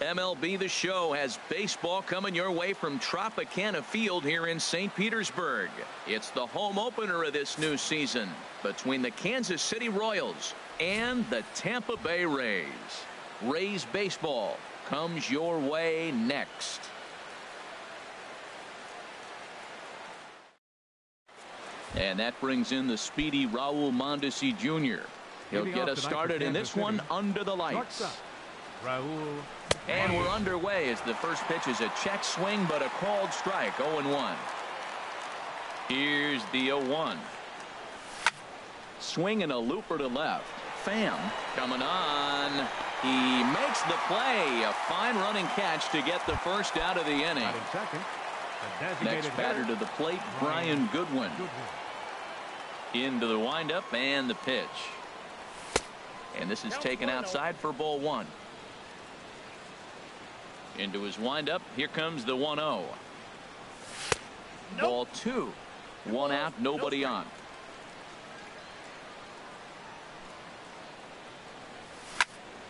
MLB The Show has baseball coming your way from Tropicana Field here in St. Petersburg. It's the home opener of this new season between the Kansas City Royals and the Tampa Bay Rays. Rays baseball comes your way next. And that brings in the speedy Raul Mondesi Jr. He'll get us started in this one under the lights. Raul. And we're underway as the first pitch is a check swing, but a called strike. 0-1. Here's the 0-1. Swing and a looper to left. Pham coming on. He makes the play. A fine running catch to get the first out of the inning. Next batter to the plate, Brian Goodwin. Into the windup and the pitch. And this is taken outside for ball one. Into his windup. Here comes the 1-0. Ball two. One out, nobody on.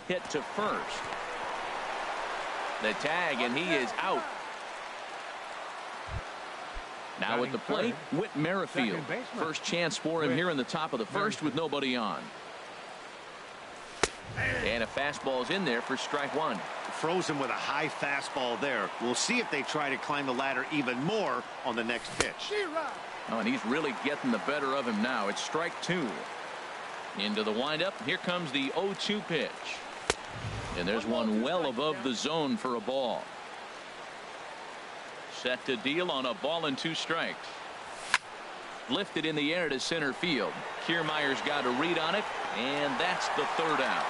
Hit to first. The tag, and he is out. Now at the plate, Whit Merrifield. First chance for him here in the top of the first with nobody on. And a fastball's in there for strike one. Froze him with a high fastball there. We'll see if they try to climb the ladder even more on the next pitch. Oh, and he's really getting the better of him now. It's strike two. Into the windup. Here comes the 0-2 pitch. And there's one well above the zone for a ball. Set to deal on a ball and two strikes. Lifted in the air to center field. Kiermaier's got a read on it, and that's the third out.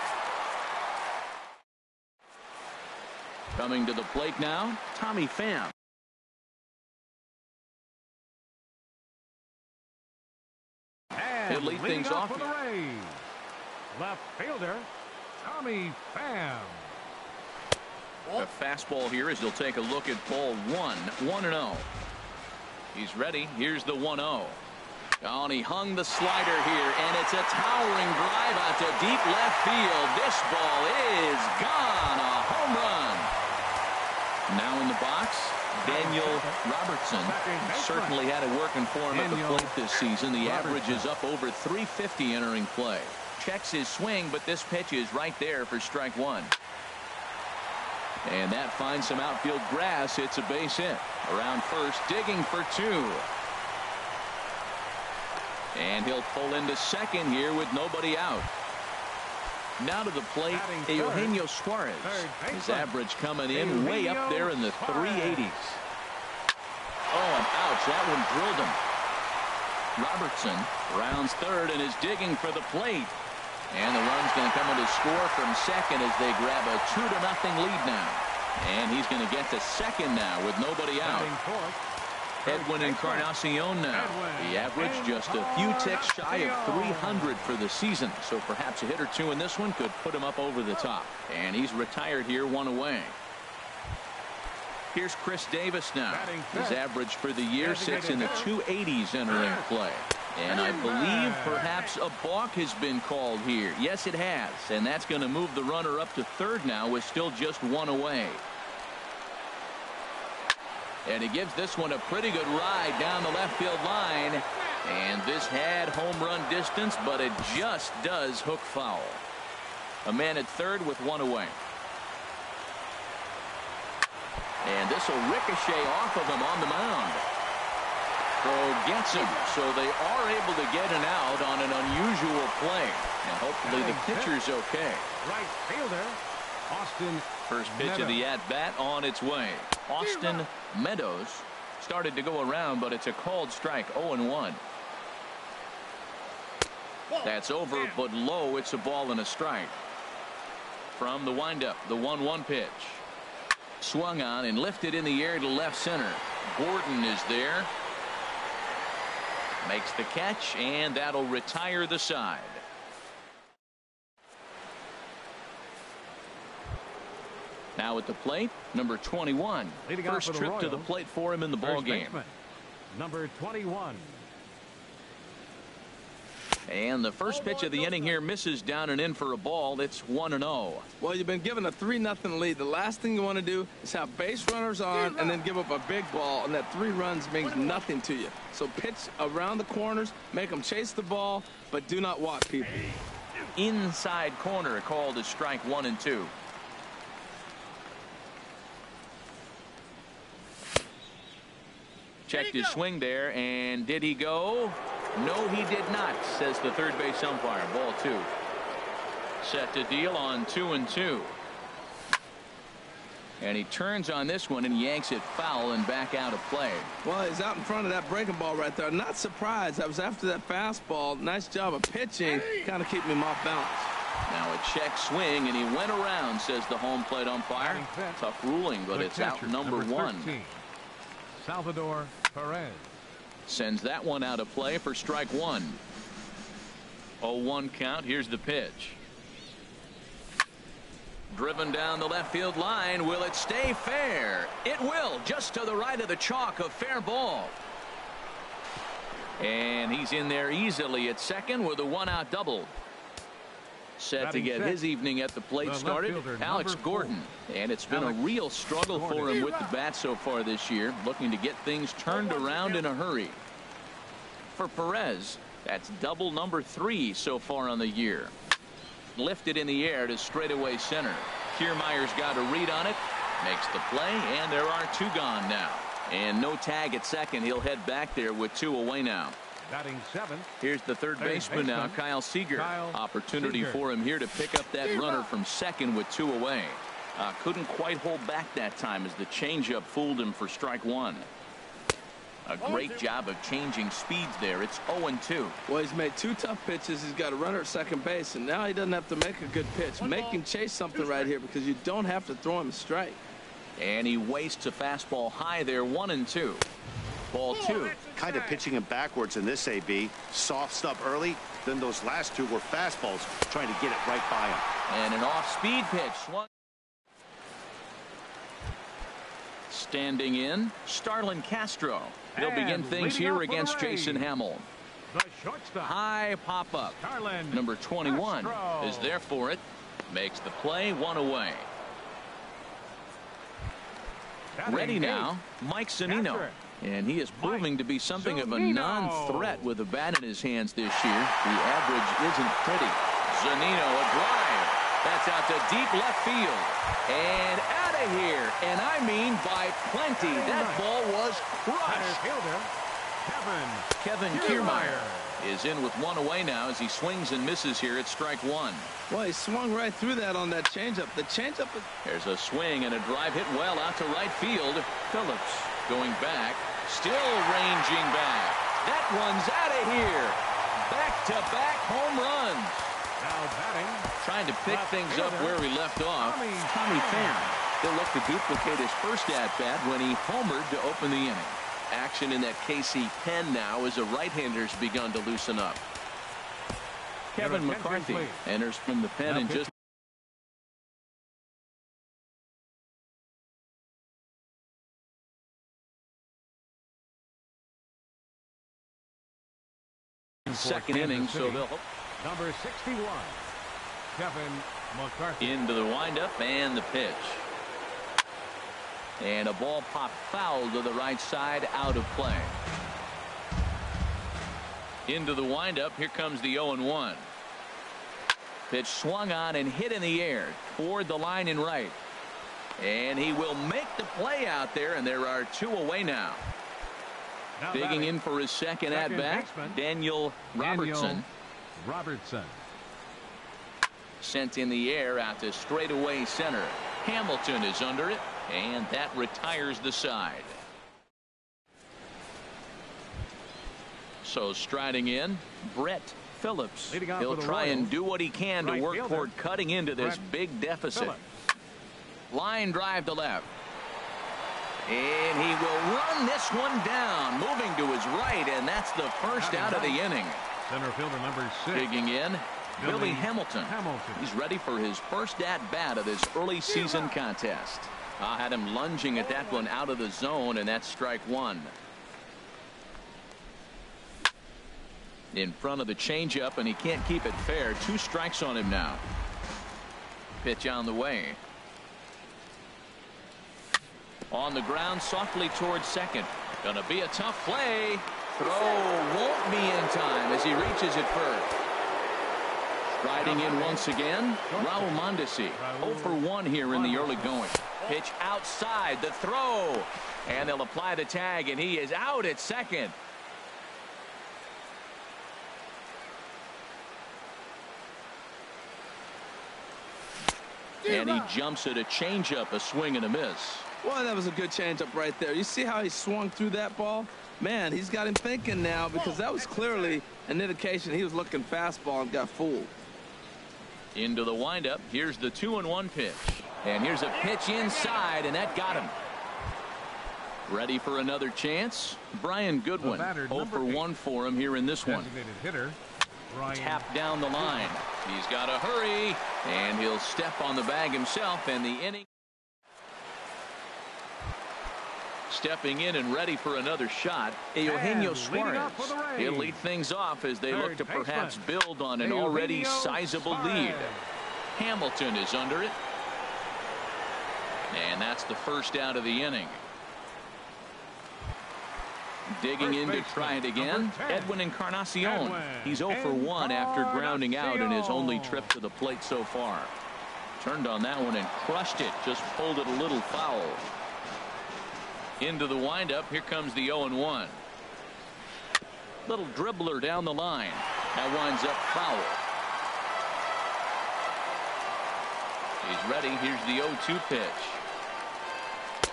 Coming to the plate now, Tommy Pham. He'll lead things off. For the Rays, left fielder Tommy Pham. A fastball here as he'll take a look at ball one. 1-0. He's ready. Here's the 1-0. Oh, and he hung the slider here, and it's a towering drive out to deep left field. This ball is gone. A home run. Now in the box, Daniel Robertson. Certainly had it working for him at the plate this season. The average is up over 350 entering play. Checks his swing, but this pitch is right there for strike one. And that finds some outfield grass. It's a base hit. Around first, digging for two. And he'll pull into second here with nobody out. Now to the plate, Eugenio Suarez. His average coming in way up there in the 380s. Oh, and ouch, that one drilled him. Robertson rounds third and is digging for the plate. And the run's going to come in to score from second as they grab a 2-0 lead now. And he's going to get to second now with nobody out. Edwin Encarnacion now. The average just a few ticks shy of 300 for the season. So perhaps a hit or two in this one could put him up over the top. And he's retired here, one away. Here's Chris Davis now. His average for the year sits in the 280s entering play. And I believe perhaps a balk has been called here. Yes, it has. And that's going to move the runner up to third now with still just one away. And he gives this one a pretty good ride down the left field line. And this had home run distance, but it just does hook foul. A man at third with one away. And this will ricochet off of him on the mound. Throw gets him, so they are able to get an out on an unusual play. And hopefully the pitcher's okay. Right fielder, Austin. First pitch of the at-bat on its way. Austin Meadows started to go around, but it's a called strike. 0-1. That's over, but low. It's a ball and a strike. From the windup, the 1-1 pitch. Swung on and lifted in the air to left center. Gordon is there. Makes the catch, and that'll retire the side. Now at the plate, number 21. First trip to the plate for him in the ball game. Number 21. And the first pitch of the inning here misses down and in for a ball. It's 1-0. Well, you've been given a 3-0 lead. The last thing you want to do is have base runners on and then give up a big ball, and that 3 runs means nothing to you. So pitch around the corners, make them chase the ball, but do not walk people. Inside corner called as strike 1 and 2. Checked his swing there, and did he go? No, he did not, says the third base umpire. Ball 2. Set to deal on 2-2. And he turns on this one and yanks it foul and back out of play. Well, he's out in front of that breaking ball right there. Not surprised. I was after that fastball. Nice job of pitching. Kind of keeping him off balance. Now a check swing, and he went around, says the home plate umpire. Tough ruling, but it's out number 1. Salvador Perez. Sends that one out of play for strike 1. 0-1 count. Here's the pitch. Driven down the left field line. Will it stay fair? It will, just to the right of the chalk, a fair ball. And he's in there easily at second with a 1-out double. Set to get his evening at the plate started, Alex Gordon. And it's been a real struggle for him with the bat so far this year, looking to get things turned around in a hurry. For Perez, that's double number 3 so far on the year. Lifted in the air to straightaway center. Kiermaier's got a read on it, makes the play, and there are 2 gone now. And no tag at second. He'll head back there with 2 away now. Batting 7th. Here's the third baseman now, Kyle Seager. Opportunity for him here to pick up that runner from second with 2 away. Couldn't quite hold back that time as the changeup fooled him for strike 1. A great job of changing speeds there. It's 0-2. Well, he's made 2 tough pitches. He's got a runner at second base, and now he doesn't have to make a good pitch. Make him chase something right here because you don't have to throw him a strike. And he wastes a fastball high there. 1-2. Ball 2. Kind of pitching him backwards in this AB. Soft stuff early. Then those last 2 were fastballs, trying to get it right by him. And an off-speed pitch. Swung. Standing in, Starlin Castro. He'll begin things here against Jason Hamill. High pop-up. Number 21 is there for it. Makes the play, 1 away. Ready now, Mike Zunino. And he is proving to be something of a non-threat with a bat in his hands this year. The average isn't pretty. Zunino, a drive. That's out to deep left field. And out of here. And I mean by plenty. That ball was crushed. Kevin Kiermaier is in with 1 away now as he swings and misses here at strike 1. Well, he swung right through that on that changeup. The changeup. There's a swing and a drive hit well out to right field. Phillips going back. Still ranging back. That one's out of here. Back-to-back home runs. Now batting. Trying to pick things up where he left off. Tommy Pham. He'll look to duplicate his first at-bat when he homered to open the inning. Action in that KC pen now as the right-hander's begun to loosen up. Kevin McCarthy enters from the pen in just second inning, so they'll number 61, Kevin McCarthy. into the windup and the pitch. And a ball popped foul to the right side, out of play. Into the windup. Here comes the 0-1. Pitch swung on and hit in the air toward the line and right. And he will make the play out there, and there are 2 away now. Digging in for his second at-bat, Daniel Robertson. Sent in the air out to straightaway center. Hamilton is under it, and that retires the side. So striding in, Brett Phillips. He'll try and do what he can to work toward cutting into this big deficit. Line drive to left. And he will run this one down, moving to his right, and that's the first out of the inning. Center fielder number 6. Digging in, Billy Hamilton. He's ready for his first at-bat of this early season contest. Had him lunging at that one out of the zone, and that's strike 1. In front of the changeup, and he can't keep it fair. 2 strikes on him now. Pitch on the way. On the ground, softly towards second. Gonna be a tough play. Throw won't be in time as he reaches it first. Riding in once again, Raul Mondesi. 0 for 1 here in the early going. Pitch outside, the throw. And they'll apply the tag, and he is out at second. And he jumps at a changeup, a swing and a miss. Well, that was a good changeup right there. You see how he swung through that ball? Man, he's got him thinking now, because that was clearly an indication he was looking fastball and got fooled. Into the windup. Here's the 2-1 pitch. And here's a pitch inside, and that got him. Ready for another chance? Brian Goodwin. 0 for 1 for him here in this one. Hitter, Tap down the line. He's got to hurry, and he'll step on the bag himself, and the inning. Stepping in and ready for another shot, Eugenio Suarez. He'll lead things off as they look to perhaps build on an already sizable lead. Hamilton is under it. And that's the first out of the inning. Digging in to try it again, Edwin Encarnacion. He's 0 for 1 after grounding out in his only trip to the plate so far. Turned on that one and crushed it, just pulled it a little foul. Into the windup, here comes the 0-1. Little dribbler down the line. That winds up foul. He's ready. Here's the 0-2 pitch.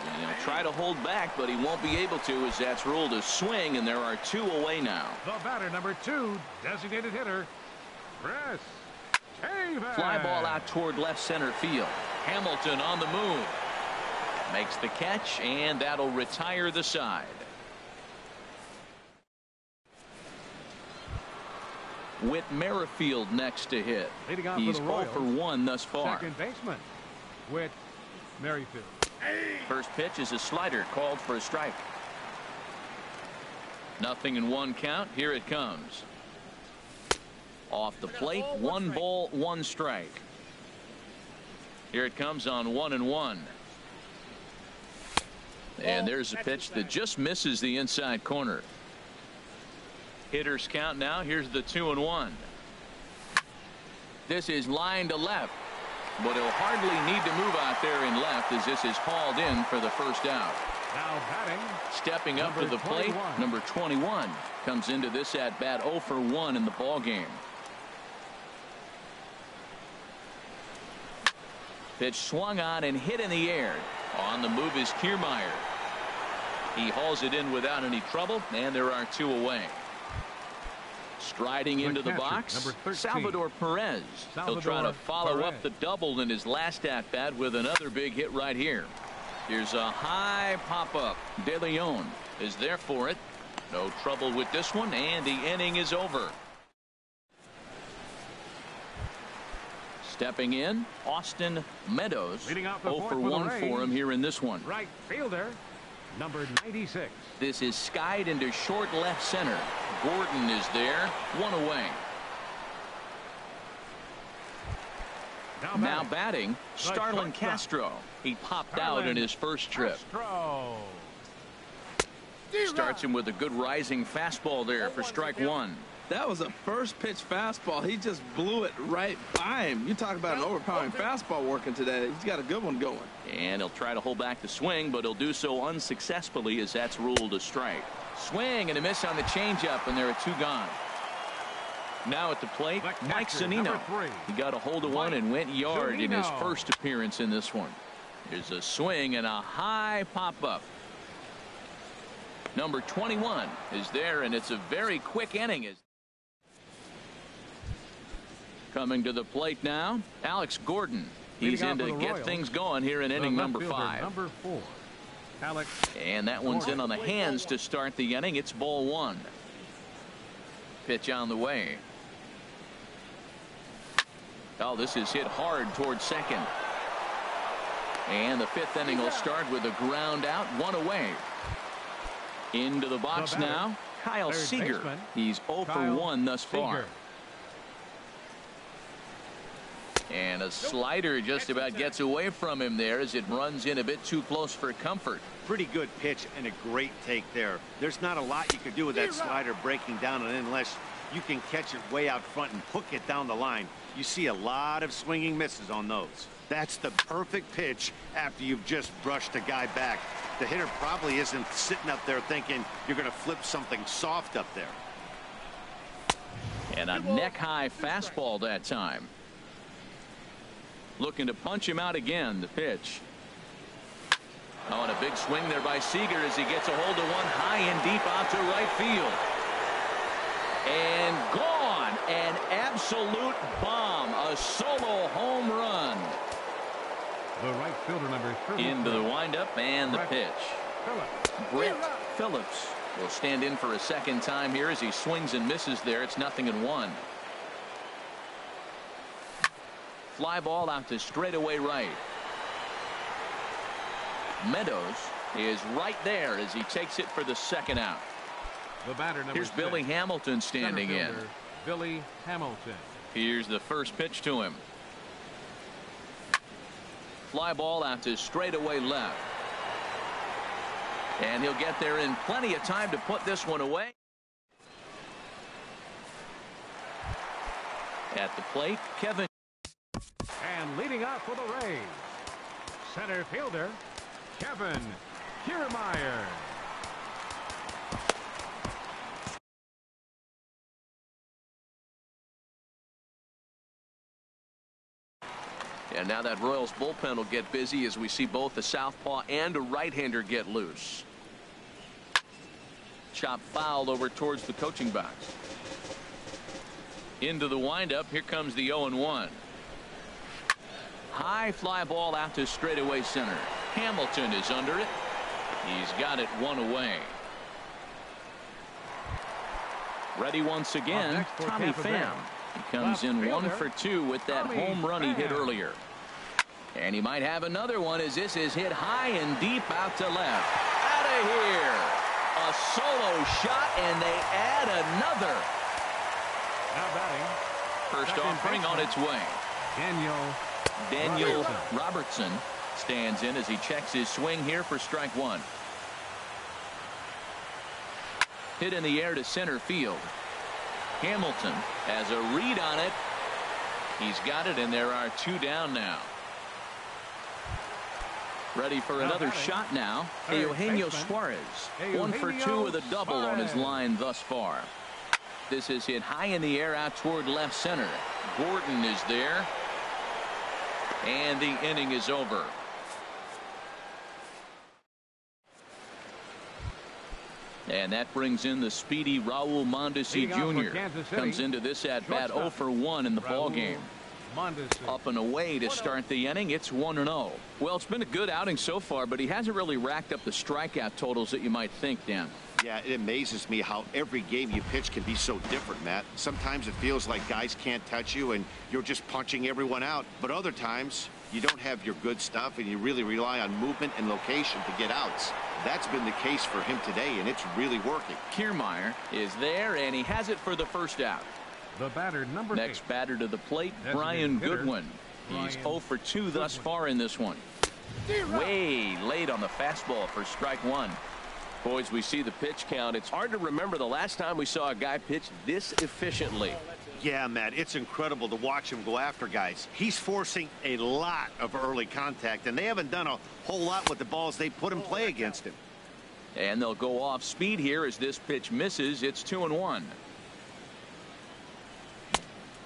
And he'll try to hold back, but he won't be able to, as that's ruled a swing, and there are 2 away now. The batter, number 2, designated hitter, Chris Taylor. Fly ball out toward left center field. Hamilton on the move. Makes the catch, and that'll retire the side. Whit Merrifield next to hit. He's 0 for 1 thus far. Second baseman, Whit Merrifield. First pitch is a slider called for a strike. 0-1 count. Here it comes. Off the plate, 1 ball, 1 strike. Here it comes on 1-1. And there's a pitch that just misses the inside corner. Hitters count now. Here's the 2-1. This is line to left, but he'll hardly need to move out there in left as this is hauled in for the first out. Now batting, stepping up to the plate, number 21 comes into this at bat 0 for 1 in the ball game. Pitch swung on and hit in the air. On the move is Kiermaier. He hauls it in without any trouble, and there are 2 away. Striding into the box, Salvador Perez. He'll try to follow up the double in his last at bat with another big hit right here. Here's a high pop up. De Leon is there for it. No trouble with this one, and the inning is over. Stepping in, Austin Meadows. 0 for 1 for him here in this one. Right fielder, number 96. This is skied into short left center. Gordon is there, 1 away. Now batting, Starlin Castro. He popped out in his first trip. Starts him with a good rising fastball there for strike 1. That was a first pitch fastball. He just blew it right by him. You talk about an overpowering fastball working today. He's got a good one going. And he'll try to hold back the swing, but he'll do so unsuccessfully as that's ruled a strike. Swing and a miss on the changeup, and there are 2 gone. Now at the plate, Mike Zunino. He got a hold of one and went yard in his first appearance in this one. There's a swing and a high pop-up. Number 21 is there, and it's a very quick inning. Coming to the plate now, Alex Gordon. He's in to get things going here in inning number 5. Number 4, Alex. And that one's in on the hands to start the inning. It's ball 1. Pitch on the way. Oh, this is hit hard towards second. And the 5th inning will start with a ground out, 1 away. Into the box now, Kyle Seager. He's 0 for 1 thus far. And a slider just about gets away from him there as it runs in a bit too close for comfort. Pretty good pitch and a great take there. There's not a lot you could do with that slider breaking down and unless you can catch it way out front and hook it down the line. You see a lot of swinging misses on those. That's the perfect pitch after you've just brushed a guy back. The hitter probably isn't sitting up there thinking you're going to flip something soft up there. And a neck-high fastball that time. Looking to punch him out again, the pitch. Oh, and a big swing there by Seager as he gets a hold of one high and deep out to right field. And gone. An absolute bomb. A solo home run. The right fielder, number 3. Into the windup and the pitch. Brett Phillips will stand in for a second time here as he swings and misses there. It's 0-1. Fly ball out to straightaway right. Meadows is right there as he takes it for the second out. The batter, number Here's 6. Billy Hamilton standing in. Billy Hamilton. Here's the first pitch to him. Fly ball out to straightaway left. And he'll get there in plenty of time to put this one away. At the plate, Kevin. And leading off for the Rays, center fielder Kevin Kiermaier. And now that Royals bullpen will get busy as we see both a southpaw and a right-hander get loose. Chop foul over towards the coaching box. Into the windup. Here comes the 0-1. High fly ball out to straightaway center. Hamilton is under it. He's got it one away. Ready once again, Tommy Pham. He comes in 1 for 2 with that home run he hit earlier. And he might have another one as this is hit high and deep out to left. Out of here. A solo shot and they add another. Now batting. First offering on its way. Daniel Robertson stands in as he checks his swing here for strike 1. Hit in the air to center field. Hamilton has a read on it. He's got it, and there are 2 down now. Ready for another shot now. Eugenio Suarez. 1 for 2 with a double on his line thus far. This is hit high in the air out toward left center. Gordon is there. And the inning is over. And that brings in the speedy Raul Mondesi Jr. Comes into this at bat 0 for 1 in the ball game. Up and away to start the inning. It's 1-0. Well, it's been a good outing so far, but he hasn't really racked up the strikeout totals that you might think, Dan. Yeah, it amazes me how every game you pitch can be so different, Matt. Sometimes it feels like guys can't touch you and you're just punching everyone out. But other times you don't have your good stuff and you really rely on movement and location to get outs. That's been the case for him today, and it's really working. Kiermaier is there, and he has it for the first out. The batter, number 8. Next batter to the plate, Brian Goodwin. He's 0 for 2 thus far in this one. Way late on the fastball for strike 1. Boys, we see the pitch count. It's hard to remember the last time we saw a guy pitch this efficiently. Yeah, Matt, it's incredible to watch him go after guys. He's forcing a lot of early contact, and they haven't done a whole lot with the balls they put in play against him. And they'll go off speed here as this pitch misses. It's 2-1.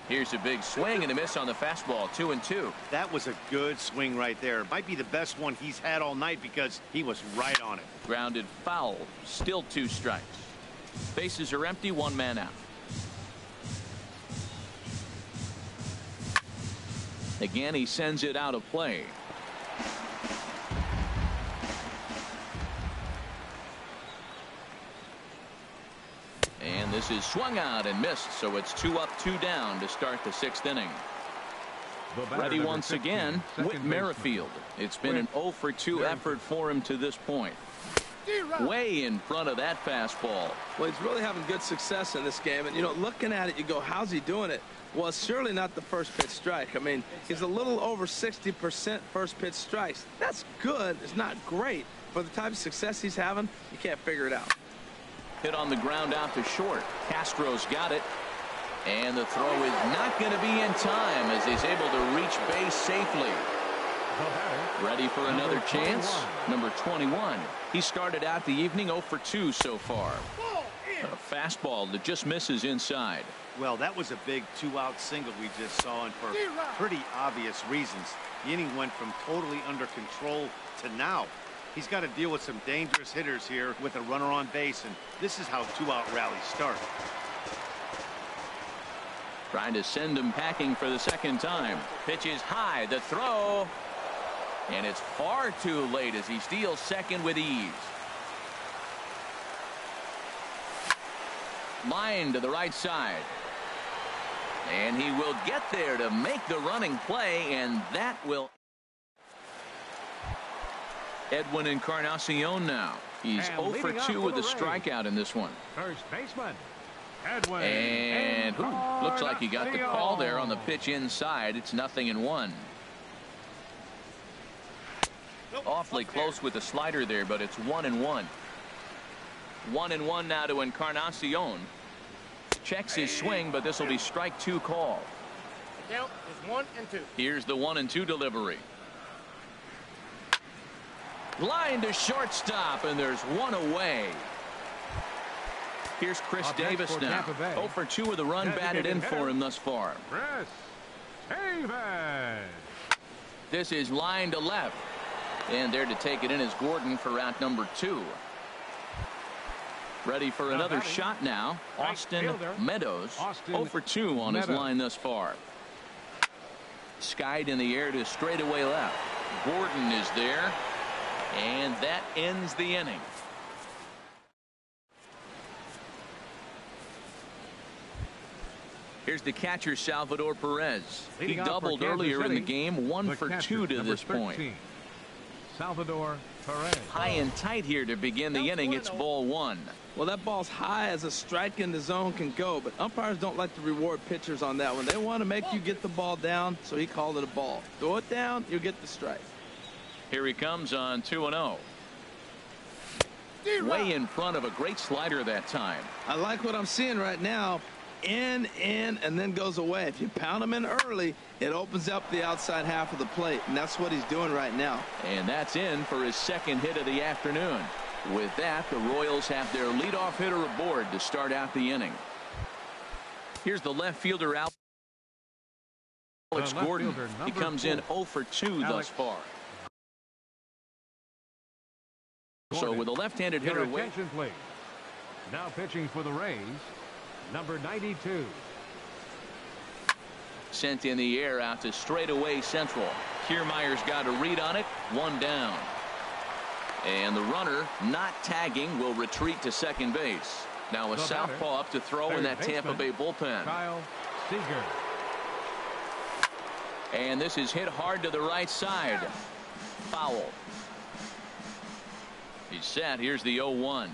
Here's a big swing and a miss on the fastball. 2-2. That was a good swing right there. Might be the best one he's had all night because he was right on it. Grounded foul. Still 2 strikes. Bases are empty. 1 man out. Again, he sends it out of play. And this is swung out and missed, so it's 2 up, 2 down to start the 6th inning. Ready once again, Whit Merrifield. It's been an 0 for 2 effort for him to this point. Way in front of that fastball. Well, he's really having good success in this game. And, you know, looking at it, you go, how's he doing it? Well, it's surely not the first pitch strike. I mean, he's a little over 60% first pitch strikes. That's good. It's not great. For the type of success he's having, you can't figure it out. Hit on the ground out to short. Castro's got it. And the throw is not going to be in time as he's able to reach base safely. Ready for another chance? Number 21. He started out the evening 0 for 2 so far. A fastball that just misses inside. Well, that was a big 2-out single we just saw, and for pretty obvious reasons. The inning went from totally under control to now. He's got to deal with some dangerous hitters here with a runner on base, and this is how 2-out rallies start. Trying to send him packing for the second time. Pitch is high. The throw. And it's far too late as he steals second with ease. Line to the right side. And he will get there to make the running play, and that will. Edwin Encarnacion now. He's 0 for 2 with a strikeout in this one. First baseman, Edwin. And looks like he got the call there on the pitch inside. It's 0-1. Awfully close with the slider there, but it's 1-1. 1-1 now to Encarnacion. Checks his swing, but this will be strike 2 call. The count is 1 and 2. Here's the 1-2 delivery. Line to shortstop, and there's one away. Here's Chris Davis now. 0 for 2 with a run batted in for him thus far. Chris Davis. This is line to left. And there to take it in is Gordon for out number 2. Ready for another shot now. Austin Meadows. 0 for 2 on his line thus far. Skied in the air to straightaway left. Gordon is there. And that ends the inning. Here's the catcher, Salvador Perez. He doubled earlier in the game. 1 for 2 to this point. Salvador Perez. High and tight here to begin the inning. It's ball 1. Well, that ball's high as a strike in the zone can go, but umpires don't like to reward pitchers on that one. They want to make you get the ball down, so he called it a ball. Throw it down, you get the strike. Here he comes on 2-0. Way in front of a great slider that time. I like what I'm seeing right now. In, and then goes away. If you pound him in early, it opens up the outside half of the plate, and that's what he's doing right now. And that's in for his second hit of the afternoon. With that, the Royals have their leadoff hitter aboard to start out the inning. Here's the left fielder out. Alex Gordon. He comes in 0 for 2 thus far. So with a left-handed hitter away. Attention, please. Now pitching for the Rays, number 92. Sent in the air out to straightaway central. Kiermaier's got a read on it. 1 down. And the runner, not tagging, will retreat to second base. Now a southpaw up to throw in that Tampa Bay bullpen. Kyle Seager. And this is hit hard to the right side. Foul. He's set. Here's the 0-1.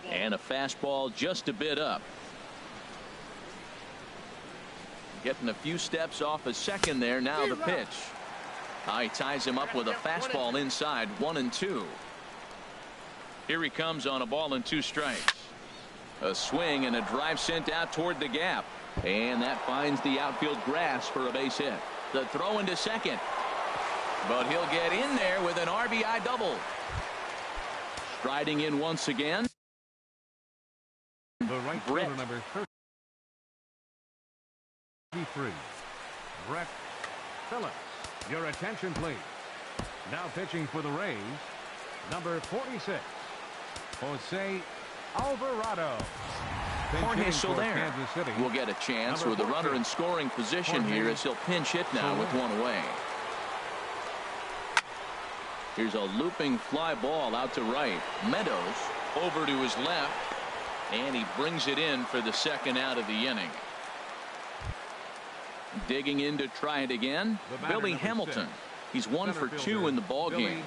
And a fastball just a bit up. Getting a few steps off a second there. Now the pitch. He ties him up with a fastball inside. 1-2. Here he comes on a ball and 2 strikes. A swing and a drive sent out toward the gap. And that finds the outfield grass for a base hit. The throw into second. But he'll get in there with an RBI double. Striding in once again. The right fielder, number 33, Brett Phillips. Your attention, please. Now pitching for the Rays, number 46, Jose Alvarado. Jorge Soler will get a chance with a runner in scoring position here as he'll pinch hit now with 1 away. Here's a looping fly ball out to right. Meadows over to his left, and he brings it in for the second out of the inning. Digging in to try it again, Billy Hamilton. He's 1 for 2 in the ball game.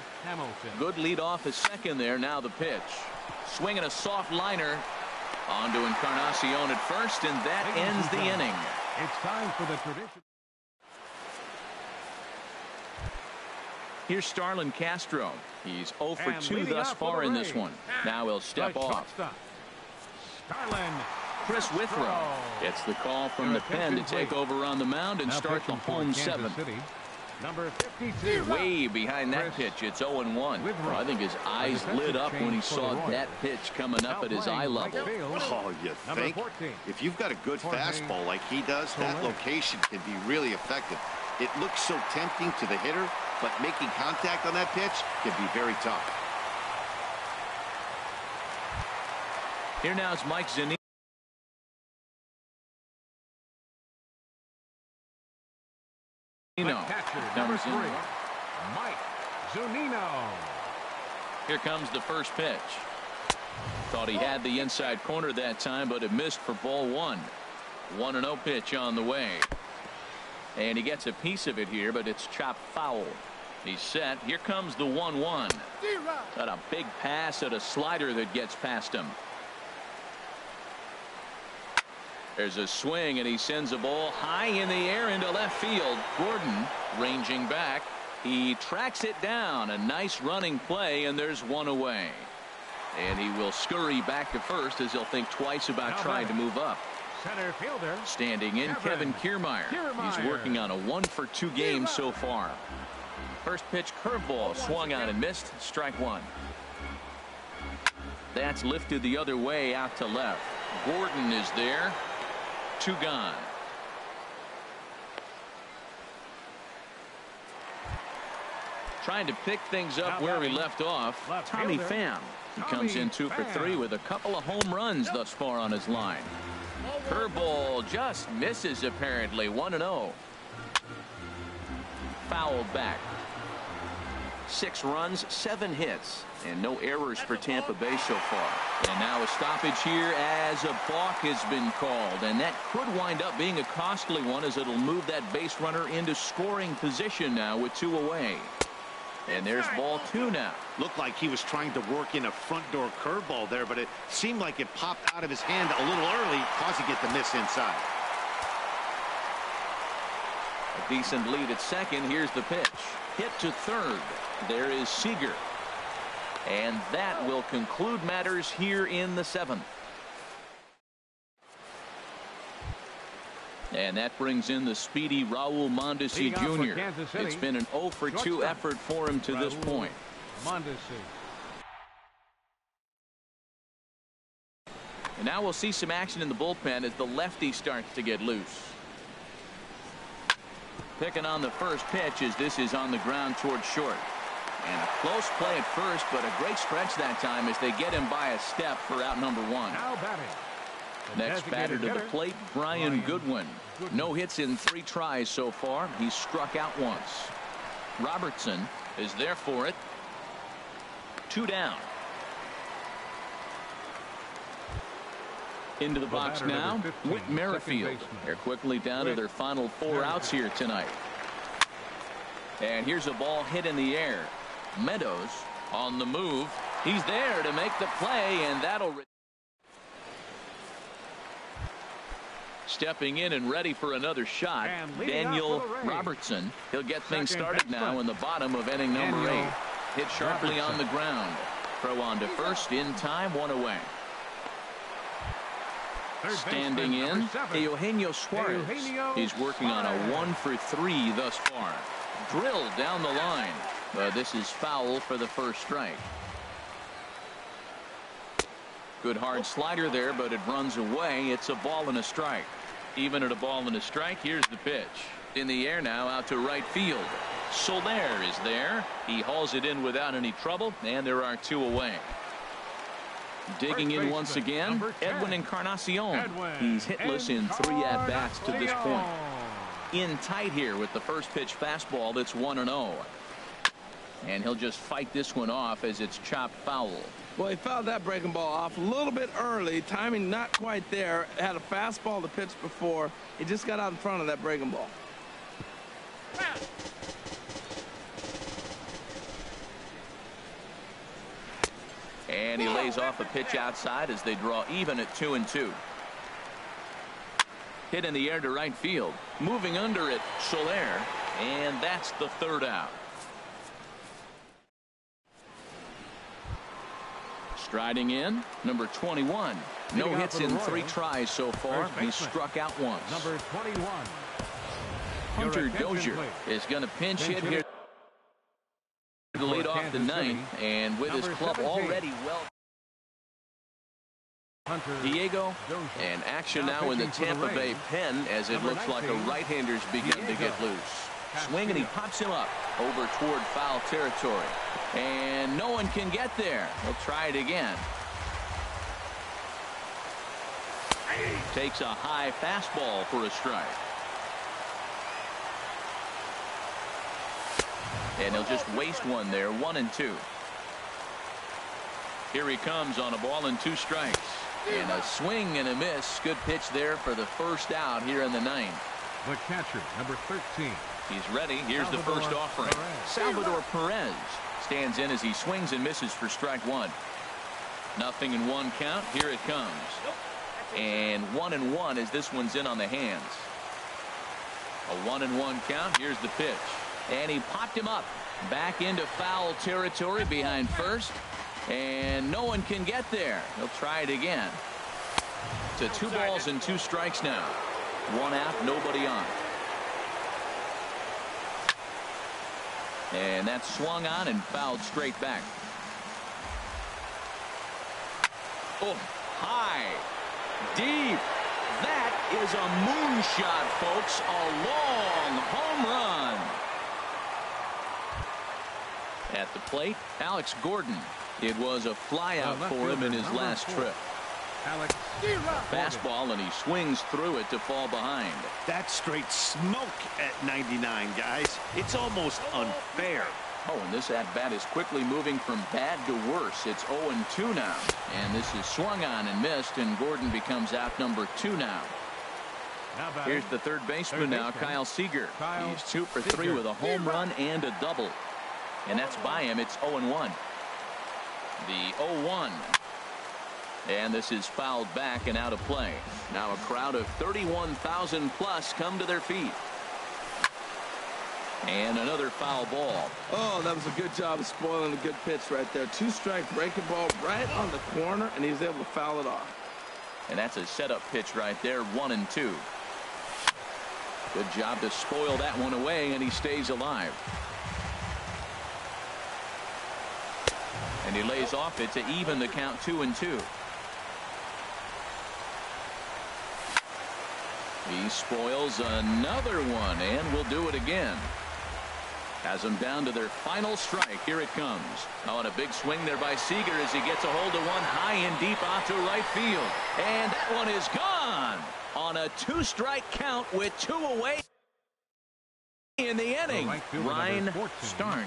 Good lead off his second there. Now the pitch. Swinging a soft liner onto Encarnacion at first, and that ends the inning. It's time for the tradition. Here's Starlin Castro. He's 0 for 2 thus far in this one. Now he'll step off. Starlin. Chris Withrow gets the call from the pen to take over on the mound and start the home seventh. Number 52. Way behind that pitch. It's 0-1. Well, I think his eyes lit up when he saw that pitch coming up at his eye level. Oh, you think? If you've got a good fastball like he does, that location can be really effective. It looks so tempting to the hitter, but making contact on that pitch can be very tough. Here now is Mike Zunino. Number 3, Mike Zunino. Here comes the first pitch. Thought he had the inside corner that time, but it missed for ball 1. 1-0 pitch on the way. And he gets a piece of it here, but it's chopped foul. He's set. Here comes the 1-1. Got a big pass at a slider that gets past him. There's a swing, and he sends a ball high in the air into left field. Gordon ranging back. He tracks it down. A nice running play, and there's one away. And he will scurry back to first as he'll think twice about trying to move up. Center fielder. Standing in, Kevin Kiermaier. He's working on a 1 for 2 game so far. First pitch curveball swung on and missed. Strike 1. That's lifted the other way out to left. Gordon is there. 2 gone. Trying to pick things up where he left off. Tommy Pham. He comes in 2 for 3 with a couple of home runs thus far on his line. Curveball just misses apparently. 1-0. Fouled back. 6 runs, 7 hits, and no errors for Tampa Bay so far. And now a stoppage here as a balk has been called, and that could wind up being a costly one as it'll move that base runner into scoring position now with 2 away. And there's ball 2 now. Looked like he was trying to work in a front door curveball there, but it seemed like it popped out of his hand a little early, causing it to miss inside. A decent lead at second. Here's the pitch. Hit to third. There is Seager. And that will conclude matters here in the 7th. And that brings in the speedy Raul Mondesi Jr. It's been an 0 for 2 effort for him to this point. And now we'll see some action in the bullpen as the lefty starts to get loose. Picking on the first pitch as this is on the ground towards short. And a close play at first, but a great stretch that time as they get him by a step for out number 1. Now batting. Next batter to the plate, Brian Goodwin. No hits in 3 tries so far. He's struck out once. Robertson is there for it. 2 down. Into the box now, Whit Merrifield. They're quickly down to their final 4 outs here tonight. And here's a ball hit in the air. Meadows on the move. He's there to make the play, and that'll... Stepping in and ready for another shot, Daniel Robertson. He'll get things started now in the bottom of inning number 8. Hit sharply on the ground. Throw on to first in time, 1 away. Standing in, Eugenio Suarez. He's working on a 1 for 3 thus far. Drilled down the line. This is foul for the first strike. Good hard slider there, but it runs away. It's a ball and a strike. Even at a ball and a strike, here's the pitch. In the air now, out to right field. Soler is there. He hauls it in without any trouble, and there are 2 away. Digging in once again, Edwin Encarnacion. He's hitless in 3 at-bats to this point. In tight here with the first pitch fastball that's 1-0. And he'll just fight this one off as it's chopped foul. Well, he fouled that breaking ball off a little bit early. Timing not quite there. Had a fastball to pitch before. He just got out in front of that breaking ball. And he lays off a pitch outside as they draw even at 2-2. Hit in the air to right field. Moving under it, Soler. And that's the third out. Striding in, number 21. No hits in 3 tries so far. He struck out once. Number 21. Hunter Dozier is going to pinch hit here to lead off the ninth, and with his club already well. Diego, and action now in the Tampa Bay pen as it looks like a right-hander's begun to get loose. Swing, and he pops him up over toward foul territory. And no one can get there. He'll try it again. Takes a high fastball for a strike. And he'll just waste one there, 1-2. Here he comes on a ball and 2 strikes. And a swing and a miss. Good pitch there for the first out here in the ninth. The catcher, number 13. He's ready. Here's the first offering. Salvador Perez stands in as he swings and misses for strike 1. Nothing in 1 count. Here it comes. And 1-1 as this one's in on the hands. A 1-1 count. Here's the pitch. And he popped him up back into foul territory behind first. And no one can get there. He'll try it again. To 2 balls and 2 strikes now. 1 out, nobody on. And that's swung on and fouled straight back. Oh, high, deep. That is a moonshot, folks. A long home run. At the plate, Alex Gordon. It was a flyout for him in his last trip. Fastball, and he swings through it to fall behind. That's straight smoke at 99, guys. It's almost unfair. Oh, and this at-bat is quickly moving from bad to worse. It's 0-2 now. And this is swung on and missed, and Gordon becomes out number 2 now. Here's the third baseman now, Kyle Seager. He's 2 for 3 with a home run and a double. And that's by him. It's 0-1. The 0-1. And this is fouled back and out of play. Now a crowd of 31,000 plus come to their feet. And another foul ball. Oh, that was a good job of spoiling a good pitch right there. 2-strike breaking ball right on the corner, and he was able to foul it off. And that's a setup pitch right there, 1-2. Good job to spoil that one away, and he stays alive. And he lays off it to even the count, 2-2. He spoils another one, and will do it again. Has them down to their final strike. Here it comes. Oh, and a big swing there by Seager as he gets a hold of one high and deep out to right field. And that one is gone on a 2-strike count with 2 away in the inning. Ryan Starnes.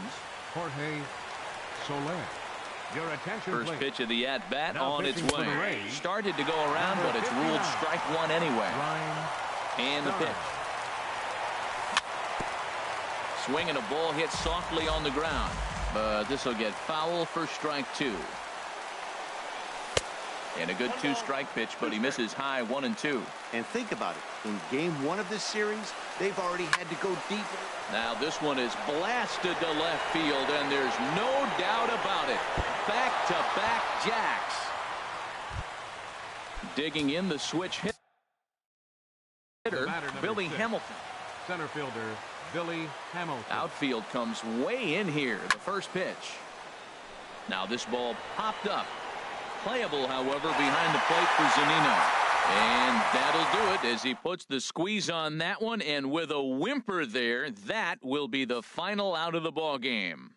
Jorge Soler. Your attention, First please. pitch of the at-bat Now on its pitching for the way. Rays. Started to go around, but it's ruled strike 1 anyway. And the pitch. Swing and a ball hit softly on the ground. But this will get foul for strike 2. And a good 2-strike pitch, but he misses high, 1-2. And think about it. In game 1 of this series, they've already had to go deeper. Now this one is blasted to left field, and there's no doubt about it. Back-to-back jacks. Digging in the switch hitter, Billy Hamilton. Center fielder, Billy Hamilton. Outfield comes way in here. The first pitch. Now this ball popped up. Playable, however, behind the plate for Zunino. And that'll do it as he puts the squeeze on that one. And with a whimper there, that will be the final out of the ball game.